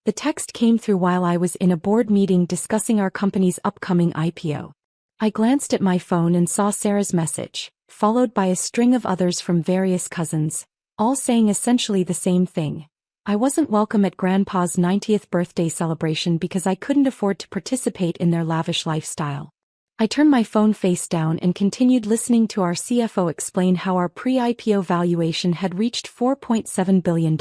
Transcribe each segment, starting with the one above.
The text came through while I was in a board meeting discussing our company's upcoming IPO. I glanced at my phone and saw Sarah's message, followed by a string of others from various cousins, all saying essentially the same thing. I wasn't welcome at Grandpa's 90th birthday celebration because I couldn't afford to participate in their lavish lifestyle. I turned my phone face down and continued listening to our CFO explain how our pre-IPO valuation had reached $4.7 billion.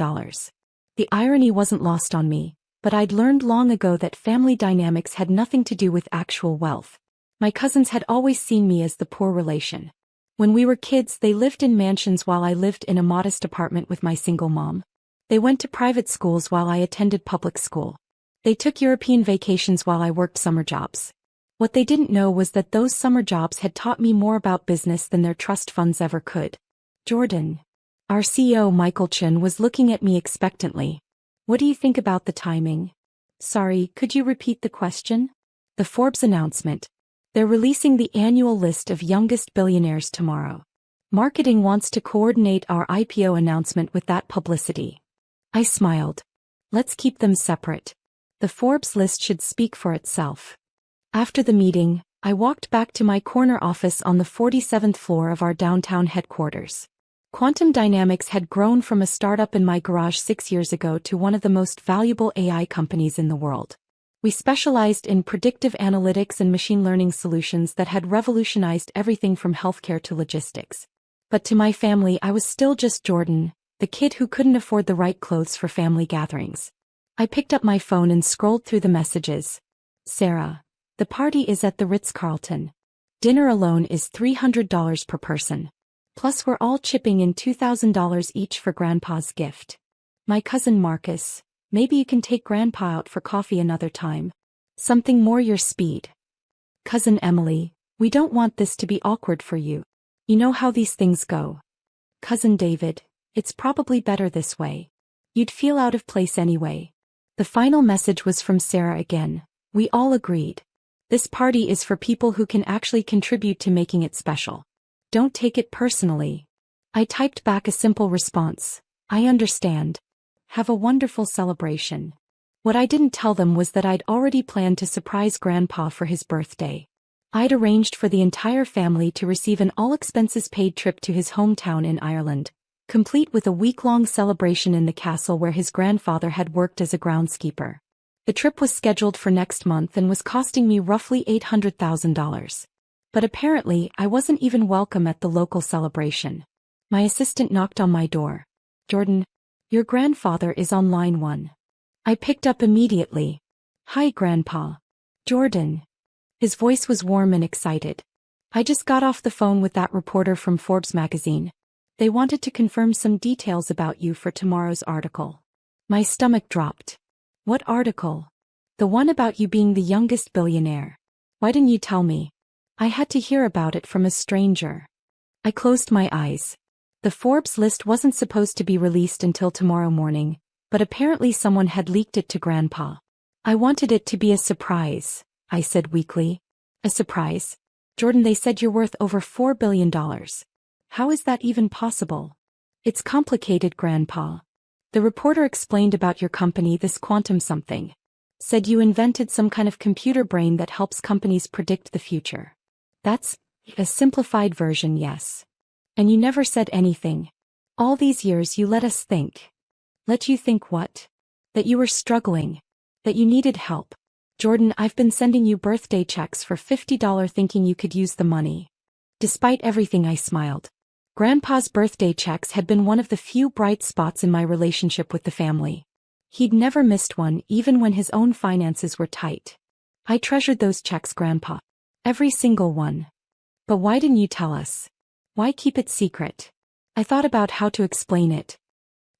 The irony wasn't lost on me, but I'd learned long ago that family dynamics had nothing to do with actual wealth. My cousins had always seen me as the poor relation. When we were kids, they lived in mansions while I lived in a modest apartment with my single mom. They went to private schools while I attended public school. They took European vacations while I worked summer jobs. What they didn't know was that those summer jobs had taught me more about business than their trust funds ever could. Jordan. Our CEO Michael Chen was looking at me expectantly. What do you think about the timing? Sorry, could you repeat the question? The Forbes announcement. They're releasing the annual list of youngest billionaires tomorrow. Marketing wants to coordinate our IPO announcement with that publicity. I smiled. Let's keep them separate. The Forbes list should speak for itself. After the meeting, I walked back to my corner office on the 47th floor of our downtown headquarters. Quantum Dynamics had grown from a startup in my garage 6 years ago to one of the most valuable AI companies in the world. We specialized in predictive analytics and machine learning solutions that had revolutionized everything from healthcare to logistics. But to my family, I was still just Jordan, the kid who couldn't afford the right clothes for family gatherings. I picked up my phone and scrolled through the messages. Sarah. The party is at the Ritz-Carlton. Dinner alone is $300 per person. Plus we're all chipping in $2,000 each for Grandpa's gift. My cousin Marcus, maybe you can take Grandpa out for coffee another time. Something more your speed. Cousin Emily, we don't want this to be awkward for you. You know how these things go. Cousin David, it's probably better this way. You'd feel out of place anyway. The final message was from Sarah again. We all agreed. This party is for people who can actually contribute to making it special. Don't take it personally. I typed back a simple response. I understand. Have a wonderful celebration. What I didn't tell them was that I'd already planned to surprise Grandpa for his birthday. I'd arranged for the entire family to receive an all-expenses-paid trip to his hometown in Ireland, complete with a week-long celebration in the castle where his grandfather had worked as a groundskeeper. The trip was scheduled for next month and was costing me roughly $800,000. But apparently, I wasn't even welcome at the local celebration. My assistant knocked on my door. Jordan, your grandfather is on line 1. I picked up immediately. Hi, Grandpa. Jordan. His voice was warm and excited. I just got off the phone with that reporter from Forbes magazine. They wanted to confirm some details about you for tomorrow's article. My stomach dropped. What article? The one about you being the youngest billionaire. Why didn't you tell me? I had to hear about it from a stranger. I closed my eyes. The Forbes list wasn't supposed to be released until tomorrow morning, but apparently someone had leaked it to Grandpa. I wanted it to be a surprise, I said weakly. A surprise? Jordan, they said you're worth over $4 billion. How is that even possible? It's complicated, Grandpa. The reporter explained about your company, this quantum something. Said you invented some kind of computer brain that helps companies predict the future. That's a simplified version, yes. And you never said anything. All these years you let us think. Let you think what? That you were struggling. That you needed help. Jordan, I've been sending you birthday checks for $50 thinking you could use the money. Despite everything, I smiled. Grandpa's birthday checks had been one of the few bright spots in my relationship with the family. He'd never missed one, even when his own finances were tight. I treasured those checks, Grandpa. Every single one. But why didn't you tell us? Why keep it secret? I thought about how to explain it.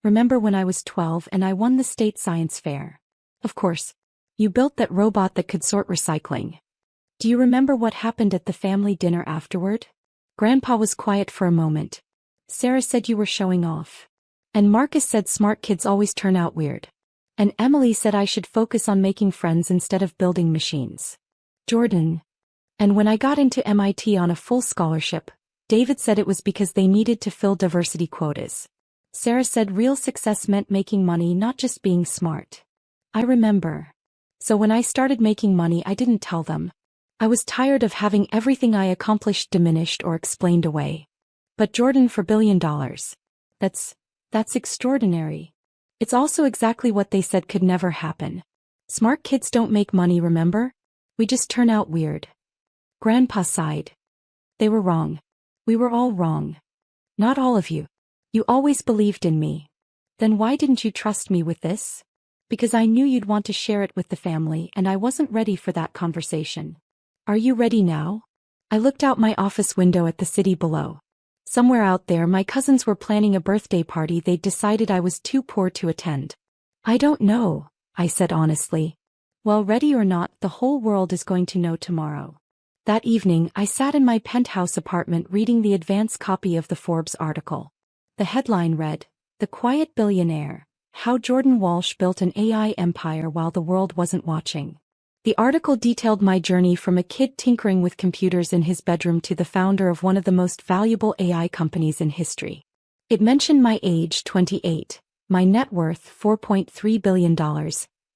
Remember when I was 12 and I won the state science fair? Of course. You built that robot that could sort recycling. Do you remember what happened at the family dinner afterward? Grandpa was quiet for a moment. Sarah said you were showing off. And Marcus said smart kids always turn out weird. And Emily said I should focus on making friends instead of building machines. Jordan. And when I got into MIT on a full scholarship, David said it was because they needed to fill diversity quotas. Sarah said real success meant making money, not just being smart. I remember. So when I started making money, I didn't tell them. I was tired of having everything I accomplished diminished or explained away. But Jordan, for $1 billion. That's extraordinary. It's also exactly what they said could never happen. Smart kids don't make money, remember? We just turn out weird. Grandpa sighed. They were wrong. We were all wrong. Not all of you. You always believed in me. Then why didn't you trust me with this? Because I knew you'd want to share it with the family and I wasn't ready for that conversation. Are you ready now? I looked out my office window at the city below. Somewhere out there, my cousins were planning a birthday party they'd decided I was too poor to attend. I don't know, I said honestly. Well, ready or not, the whole world is going to know tomorrow. That evening, I sat in my penthouse apartment reading the advance copy of the Forbes article. The headline read, "The Quiet Billionaire: How Jordan Walsh Built an AI Empire While the World Wasn't Watching." The article detailed my journey from a kid tinkering with computers in his bedroom to the founder of one of the most valuable AI companies in history. It mentioned my age, 28, my net worth, $4.3 billion,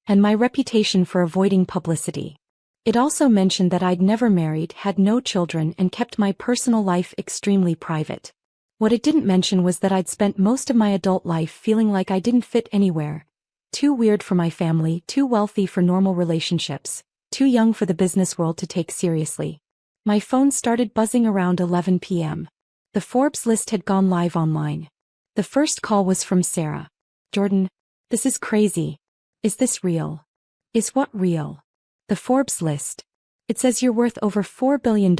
and my reputation for avoiding publicity. It also mentioned that I'd never married, had no children, and kept my personal life extremely private. What it didn't mention was that I'd spent most of my adult life feeling like I didn't fit anywhere. Too weird for my family, too wealthy for normal relationships, too young for the business world to take seriously. My phone started buzzing around 11 p.m. The Forbes list had gone live online. The first call was from Sarah. "Jordan, this is crazy. Is this real?" "Is what real?" "The Forbes list. It says you're worth over $4 billion.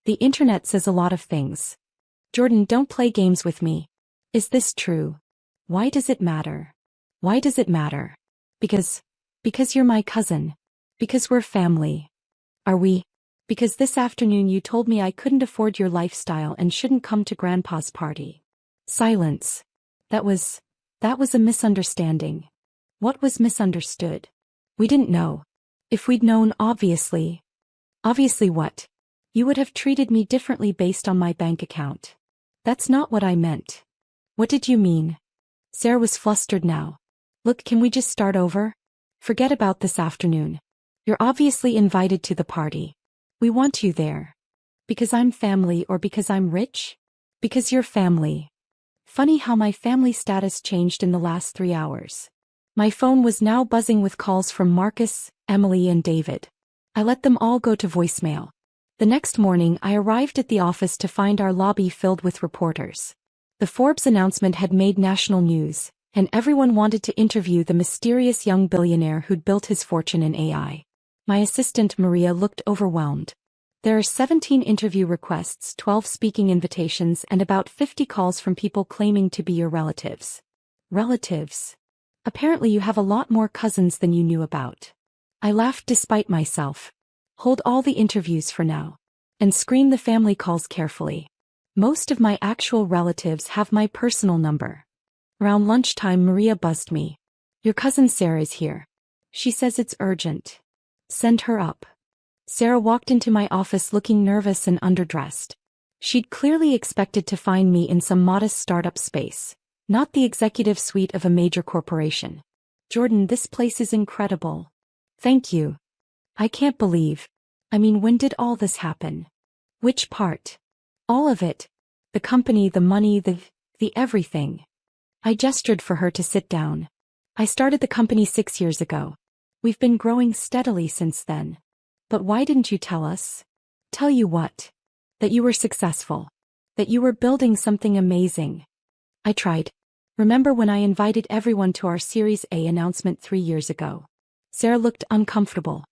The internet says a lot of things. Jordan, don't play games with me. Is this true? Why does it matter? Why does it matter? Because you're my cousin. Because we're family. Are we? Because this afternoon you told me I couldn't afford your lifestyle and shouldn't come to Grandpa's party." Silence. That was a misunderstanding. What was misunderstood? We didn't know. If we'd known, obviously. Obviously what? You would have treated me differently based on my bank account. That's not what I meant. What did you mean? Sarah was flustered now. Look, can we just start over? Forget about this afternoon. You're obviously invited to the party. We want you there. Because I'm family or because I'm rich? Because you're family. Funny how my family status changed in the last 3 hours. My phone was now buzzing with calls from Marcus, Emily, and David. I let them all go to voicemail. The next morning, I arrived at the office to find our lobby filled with reporters. The Forbes announcement had made national news, and everyone wanted to interview the mysterious young billionaire who'd built his fortune in AI. My assistant Maria looked overwhelmed. There are 17 interview requests, 12 speaking invitations, and about 50 calls from people claiming to be your relatives. Relatives? Apparently you have a lot more cousins than you knew about. I laughed despite myself. Hold all the interviews for now. And screen the family calls carefully. Most of my actual relatives have my personal number. Around lunchtime, Maria buzzed me. Your cousin Sarah is here. She says it's urgent. Send her up. Sarah walked into my office looking nervous and underdressed. She'd clearly expected to find me in some modest startup space, not the executive suite of a major corporation. Jordan, this place is incredible. Thank you. I can't believe. When did all this happen? Which part? All of it. The company, the money, the everything. I gestured for her to sit down. I started the company 6 years ago. We've been growing steadily since then. But why didn't you tell us? Tell you what? That you were successful. That you were building something amazing. I tried. Remember when I invited everyone to our Series A announcement 3 years ago? Sarah looked uncomfortable.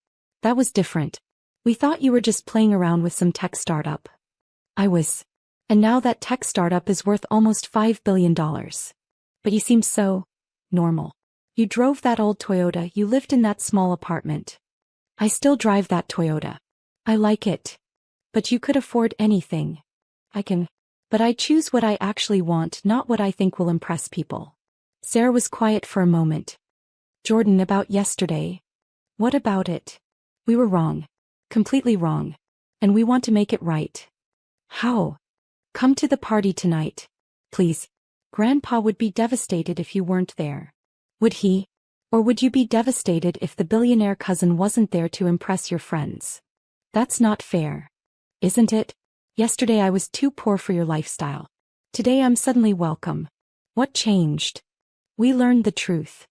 That was different. We thought you were just playing around with some tech startup. I was. And now that tech startup is worth almost $5 billion. But you seem so normal. You drove that old Toyota, you lived in that small apartment. I still drive that Toyota. I like it. But you could afford anything. I can. But I choose what I actually want, not what I think will impress people. Sarah was quiet for a moment. Jordan, about yesterday. What about it? We were wrong. Completely wrong. And we want to make it right. How? Come to the party tonight. Please. Grandpa would be devastated if you weren't there. Would he? Or would you be devastated if the billionaire cousin wasn't there to impress your friends? That's not fair. Isn't it? Yesterday I was too poor for your lifestyle. Today I'm suddenly welcome. What changed? We learned the truth.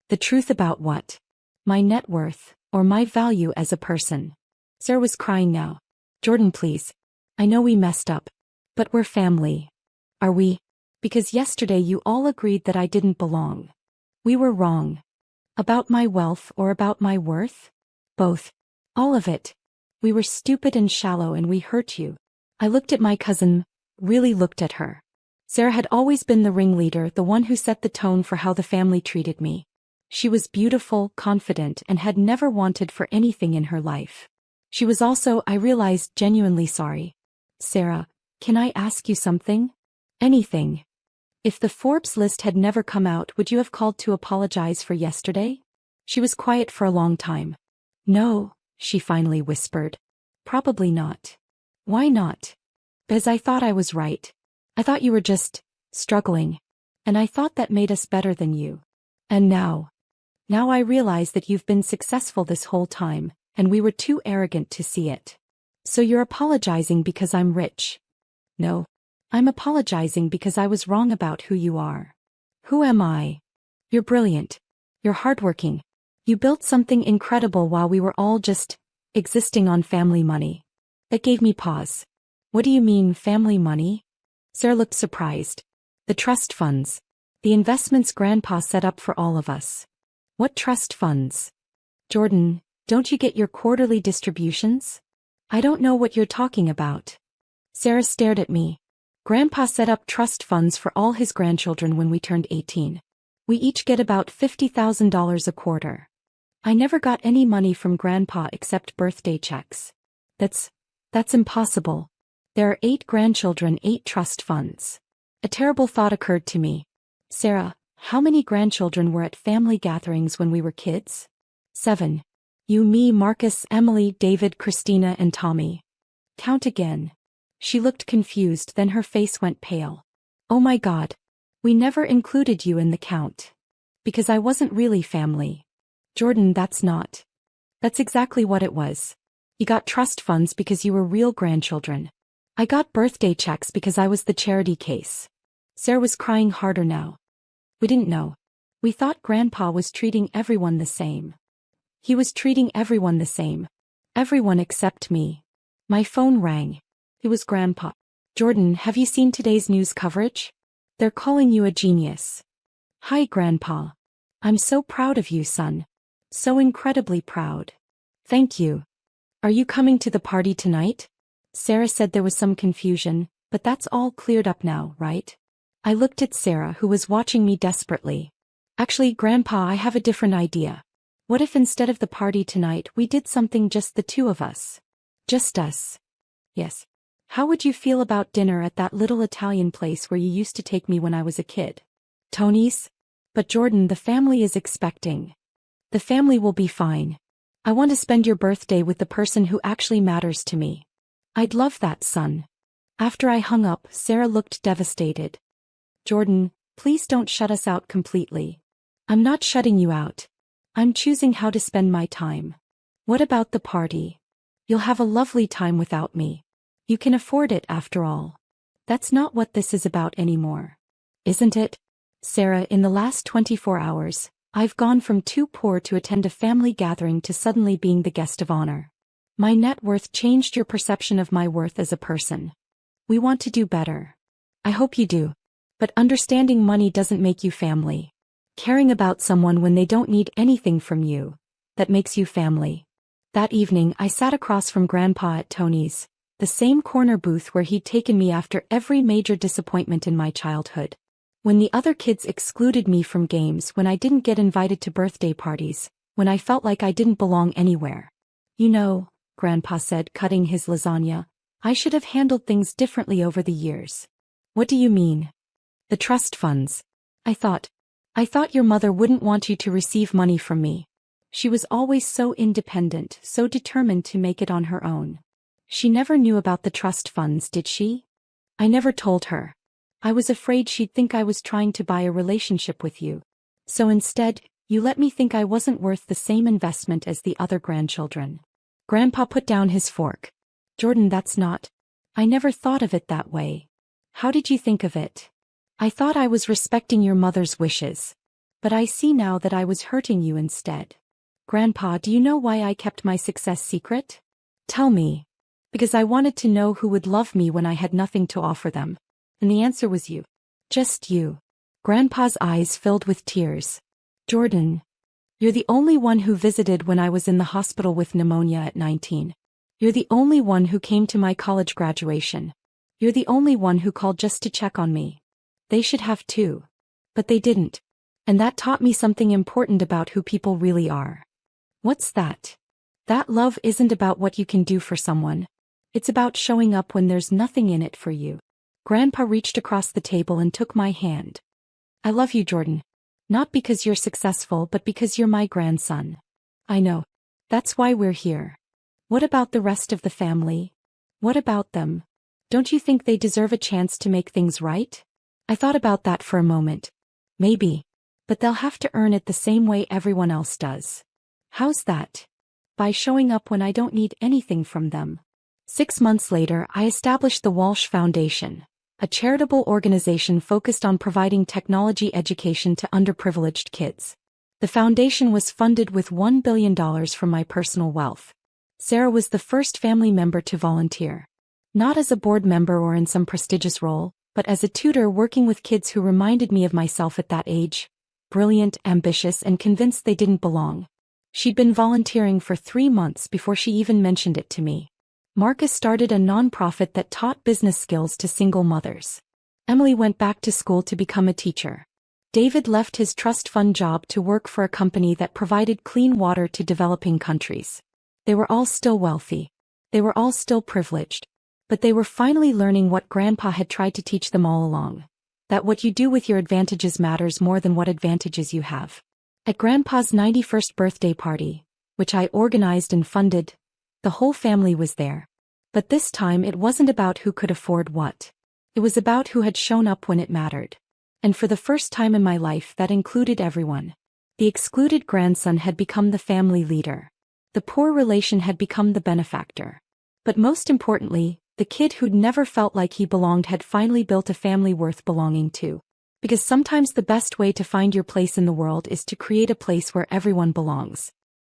The truth about what? My net worth, or my value as a person. Sarah was crying now. Jordan, please. I know we messed up. But we're family. Are we? Because yesterday you all agreed that I didn't belong. We were wrong. About my wealth or about my worth? Both. All of it. We were stupid and shallow and we hurt you. I looked at my cousin, really looked at her. Sarah had always been the ringleader, the one who set the tone for how the family treated me. She was beautiful, confident, and had never wanted for anything in her life. She was also, I realized, genuinely sorry. Sarah, can I ask you something? Anything. If the Forbes list had never come out, would you have called to apologize for yesterday? She was quiet for a long time. No, she finally whispered. Probably not. Why not? Because I thought I was right. I thought you were just struggling. And I thought that made us better than you. And now I realize that you've been successful this whole time, and we were too arrogant to see it. So you're apologizing because I'm rich? No. I'm apologizing because I was wrong about who you are. Who am I? You're brilliant. You're hardworking. You built something incredible while we were all just existing on family money. That gave me pause. What do you mean, family money? Sarah looked surprised. The trust funds. The investments Grandpa set up for all of us. What trust funds? Jordan, don't you get your quarterly distributions? I don't know what you're talking about. Sarah stared at me. Grandpa set up trust funds for all his grandchildren when we turned 18. We each get about $50,000 a quarter. I never got any money from Grandpa except birthday checks. That's impossible. There are 8 grandchildren, 8 trust funds. A terrible thought occurred to me. Sarah, how many grandchildren were at family gatherings when we were kids? 7. You, me, Marcus, Emily, David, Christina, and Tommy. Count again. She looked confused, then her face went pale. Oh my God. We never included you in the count. Because I wasn't really family. Jordan, that's exactly what it was. You got trust funds because you were real grandchildren. I got birthday checks because I was the charity case. Sarah was crying harder now. We didn't know. We thought Grandpa was treating everyone the same. He was treating everyone the same. Everyone except me. My phone rang. It was Grandpa. Jordan, have you seen today's news coverage? They're calling you a genius. Hi, Grandpa. I'm so proud of you, son. So incredibly proud. Thank you. Are you coming to the party tonight? Sarah said there was some confusion, but that's all cleared up now, right? I looked at Sarah, who was watching me desperately. Actually, Grandpa, I have a different idea. What if instead of the party tonight we did something just the 2 of us? Just us. Yes. How would you feel about dinner at that little Italian place where you used to take me when I was a kid? Tony's? But Jordan, the family is expecting. The family will be fine. I want to spend your birthday with the person who actually matters to me. I'd love that, son. After I hung up, Sarah looked devastated. Jordan, please don't shut us out completely. I'm not shutting you out. I'm choosing how to spend my time. What about the party? You'll have a lovely time without me. You can afford it after all. That's not what this is about anymore. Isn't it? Sarah, in the last 24 hours, I've gone from too poor to attend a family gathering to suddenly being the guest of honor. My net worth changed your perception of my worth as a person. We want to do better. I hope you do. But understanding money doesn't make you family. Caring about someone when they don't need anything from you, that makes you family. That evening I sat across from Grandpa at Tony's, the same corner booth where he'd taken me after every major disappointment in my childhood. When the other kids excluded me from games, when I didn't get invited to birthday parties, when I felt like I didn't belong anywhere. You know, Grandpa said, cutting his lasagna, I should have handled things differently over the years. What do you mean? The trust funds. I thought your mother wouldn't want you to receive money from me. She was always so independent, so determined to make it on her own. She never knew about the trust funds, did she? I never told her. I was afraid she'd think I was trying to buy a relationship with you. So instead, You let me think I wasn't worth the same investment as the other grandchildren. Grandpa put down his fork. Jordan, that's not. I never thought of it that way. How did you think of it? I thought I was respecting your mother's wishes. But I see now that I was hurting you instead. Grandpa, do you know why I kept my success secret? Tell me. Because I wanted to know who would love me when I had nothing to offer them. And the answer was you. Just you. Grandpa's eyes filled with tears. Jordan. You're the only one who visited when I was in the hospital with pneumonia at 19. You're the only one who came to my college graduation. You're the only one who called just to check on me. They should have too. But they didn't. And that taught me something important about who people really are. What's that? That love isn't about what you can do for someone. It's about showing up when there's nothing in it for you. Grandpa reached across the table and took my hand. I love you, Jordan. Not because you're successful, but because you're my grandson. I know. That's why we're here. What about the rest of the family? What about them? Don't you think they deserve a chance to make things right? I thought about that for a moment. Maybe. But they'll have to earn it the same way everyone else does. How's that? By showing up when I don't need anything from them. 6 months later, I established the Walsh Foundation, a charitable organization focused on providing technology education to underprivileged kids. The foundation was funded with $1 billion from my personal wealth. Sarah was the first family member to volunteer. Not as a board member or in some prestigious role, but as a tutor working with kids who reminded me of myself at that age. Brilliant, ambitious, and convinced they didn't belong. She'd been volunteering for 3 months before she even mentioned it to me. Marcus started a nonprofit that taught business skills to single mothers. Emily went back to school to become a teacher. David left his trust fund job to work for a company that provided clean water to developing countries. They were all still wealthy. They were all still privileged. But they were finally learning what Grandpa had tried to teach them all along. That what you do with your advantages matters more than what advantages you have. At Grandpa's 91st birthday party, which I organized and funded, the whole family was there. But this time it wasn't about who could afford what. It was about who had shown up when it mattered. And for the first time in my life, that included everyone. The excluded grandson had become the family leader. The poor relation had become the benefactor. But most importantly, the kid who'd never felt like he belonged had finally built a family worth belonging to. Because sometimes the best way to find your place in the world is to create a place where everyone belongs.